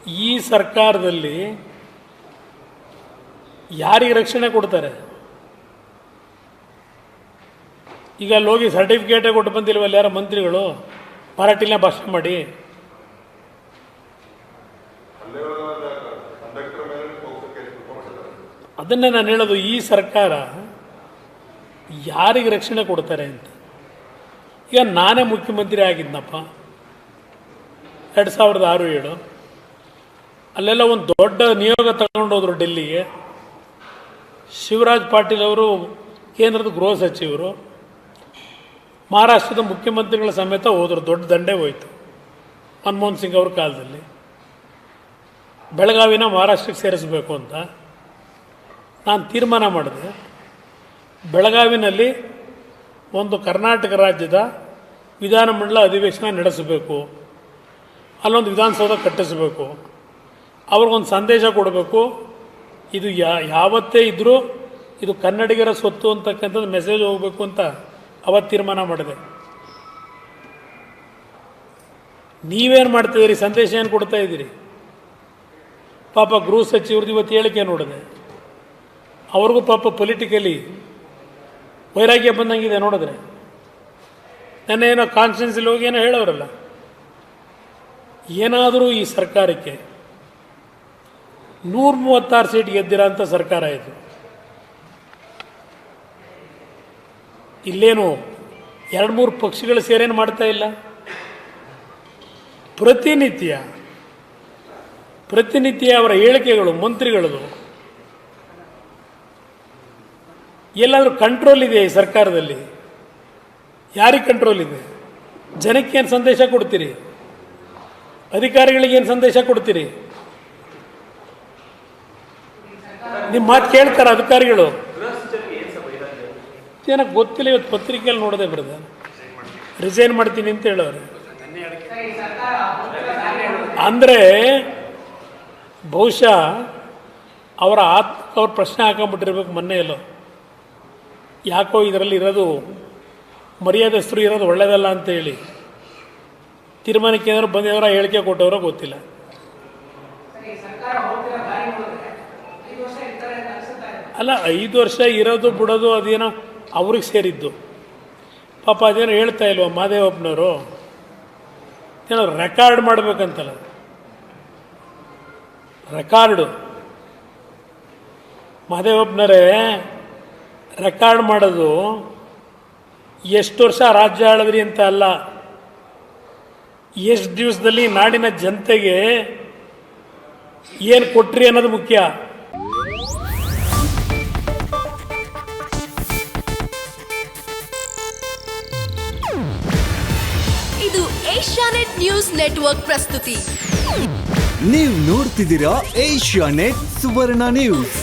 ಈ ಸರ್ಕಾರದಲ್ಲಿ ಯಾರಿಗೆ ರಕ್ಷಣೆ ಕೊಡ್ತಾರೆ? ಈಗ ಅಲ್ಲಿ ಹೋಗಿ ಸರ್ಟಿಫಿಕೇಟೇ ಕೊಟ್ಟು ಬಂದಿಲ್ವಲ್ಲ ಯಾರೋ ಮಂತ್ರಿಗಳು ಮರಾಠಿಲೇ ಭಾಷಣ ಮಾಡಿ. ಅದನ್ನೇ ನಾನು ಹೇಳೋದು, ಈ ಸರ್ಕಾರ ಯಾರಿಗೆ ರಕ್ಷಣೆ ಕೊಡ್ತಾರೆ ಅಂತ. ಈಗ ನಾನೇ ಮುಖ್ಯಮಂತ್ರಿ ಆಗಿದ್ನಪ್ಪ 2006-7 ಅಲ್ಲೆಲ್ಲ ಒಂದು ದೊಡ್ಡ ನಿಯೋಗ ತಗೊಂಡೋದ್ರು ಡೆಲ್ಲಿಗೆ. ಶಿವರಾಜ್ ಪಾಟೀಲ್ ಅವರು ಕೇಂದ್ರದ ಗೃಹ ಸಚಿವರು, ಮಹಾರಾಷ್ಟ್ರದ ಮುಖ್ಯಮಂತ್ರಿಗಳ ಸಮೇತ ಹೋದರು. ದೊಡ್ಡ ದಂಡೇ ಹೋಯಿತು ಮನಮೋಹನ್ ಸಿಂಗ್ ಅವ್ರ ಕಾಲದಲ್ಲಿ. ಬೆಳಗಾವಿನ ಮಹಾರಾಷ್ಟ್ರಕ್ಕೆ ಸೇರಿಸಬೇಕು ಅಂತ ನಾನು ತೀರ್ಮಾನ ಮಾಡಿದೆ. ಬೆಳಗಾವಿನಲ್ಲಿ ಒಂದು ಕರ್ನಾಟಕ ರಾಜ್ಯದ ವಿಧಾನಮಂಡಲ ಅಧಿವೇಶನ ನಡೆಸಬೇಕು, ಅಲ್ಲೊಂದು ವಿಧಾನಸೌಧ ಕಟ್ಟಿಸಬೇಕು, ಅವ್ರಿಗೊಂದು ಸಂದೇಶ ಕೊಡಬೇಕು. ಇದು ಯಾವತ್ತೇ ಇದ್ದರೂ ಇದು ಕನ್ನಡಿಗರ ಸ್ವತ್ತು ಅಂತಕ್ಕಂಥದ್ದು ಮೆಸೇಜ್ ಹೋಗಬೇಕು ಅಂತ ಅವತ್ತು ತೀರ್ಮಾನ ಮಾಡಿದೆ. ನೀವೇನು ಮಾಡ್ತಾಯಿದ್ದೀರಿ? ಸಂದೇಶ ಏನು ಕೊಡ್ತಾ ಇದ್ದೀರಿ? ಪಾಪ ಗೃಹ ಸಚಿವರದ್ದು ಇವತ್ತು ಹೇಳಿಕೆ ನೋಡಿದೆ, ಅವ್ರಿಗೂ ಪಾಪ ಪೊಲಿಟಿಕಲಿ ವೈರಾಗ್ಯ ಬಂದಂಗಿದೆ ನೋಡಿದ್ರೆ. ನೆನ್ನೆ ಏನೋ ಕಾನ್ಸ್ಟಿಟ್ಯೂನ್ಸಿಲಿ ಹೋಗಿ ಏನೋ ಹೇಳೋರಲ್ಲ. ಏನಾದರೂ ಈ ಸರ್ಕಾರಕ್ಕೆ 136 ಸೀಟ್ ಗೆದ್ದಿರೋ ಅಂಥ ಸರ್ಕಾರ ಇದು. ಇಲ್ಲೇನು 2-3 ಪಕ್ಷಗಳು ಸೇರೇನು ಮಾಡ್ತಾ ಇಲ್ಲ. ಪ್ರತಿನಿತ್ಯ ಅವರ ಹೇಳಿಕೆಗಳು, ಮಂತ್ರಿಗಳದು ಎಲ್ಲಾದರೂ ಕಂಟ್ರೋಲ್ ಇದೆ ಈ ಸರ್ಕಾರದಲ್ಲಿ? ಯಾರಿಗೆ ಕಂಟ್ರೋಲ್ ಇದೆ? ಜನಕ್ಕೇನು ಸಂದೇಶ ಕೊಡ್ತೀರಿ? ಅಧಿಕಾರಿಗಳಿಗೇನು ಸಂದೇಶ ಕೊಡ್ತೀರಿ? ನಿಮ್ಮ ಮಾತು ಕೇಳ್ತಾರ ಅಧಿಕಾರಿಗಳು? ಏನಕ್ಕೆ ಗೊತ್ತಿಲ್ಲ. ಇವತ್ತು ಪತ್ರಿಕೆಯಲ್ಲಿ ನೋಡದೆ ಬರ್ತದೆ, ರಿಸೈನ್ ಮಾಡ್ತೀನಿ ಅಂತ ಹೇಳೋರು. ಅಂದರೆ ಬಹುಶಃ ಅವರ ಅವ್ರ ಪ್ರಶ್ನೆ ಹಾಕೊಂಡ್ಬಿಟ್ಟಿರ್ಬೇಕು ಮೊನ್ನೆಯಲ್ಲೋ. ಯಾಕೋ ಇದರಲ್ಲಿ ಇರೋದು ಮರ್ಯಾದಸ್ಥರು ಇರೋದು ಒಳ್ಳೆಯದಲ್ಲ ಅಂತೇಳಿ ತೀರ್ಮಾನಕ್ಕೆ ಏನಾದ್ರು ಬಂದಿದ್ದವರ ಹೇಳಿಕೆ ಕೊಟ್ಟವರೋ ಗೊತ್ತಿಲ್ಲ. ಅಲ್ಲ, 5 ವರ್ಷ ಇರೋದು ಬಿಡೋದು ಅದೇನೋ ಅವ್ರಿಗೆ ಸೇರಿದ್ದು. ಪಾಪ ಅದೇನೋ ಹೇಳ್ತಾ ಇಲ್ವ ಮಾದೇವಪ್ಪನವರು, ಏನೋ ರೆಕಾರ್ಡ್ ಮಾಡಬೇಕಂತಲ್ಲ. ರೆಕಾರ್ಡು ಮಾದೇವಪ್ಪನವರೇ ರೆಕಾರ್ಡ್ ಮಾಡೋದು ಎಷ್ಟು ವರ್ಷ ರಾಜ್ಯ ಆಳಿದ್ರಿ ಅಂತ ಅಲ್ಲ, ಎಷ್ಟು ದಿವಸದಲ್ಲಿ ನಾಡಿನ ಜನತೆಗೆ ಏನು ಕೊಟ್ರಿ ಅನ್ನೋದು ಮುಖ್ಯ. ಇದು ಏಷ್ಯಾನೆಟ್ ನ್ಯೂಸ್ ನೆಟ್ವರ್ಕ್ ಪ್ರಸ್ತುತಿ. ನೀವು ನೋಡ್ತಿದ್ದೀರಾ ಏಷ್ಯಾನೆಟ್ ಸುವರ್ಣ ನ್ಯೂಸ್.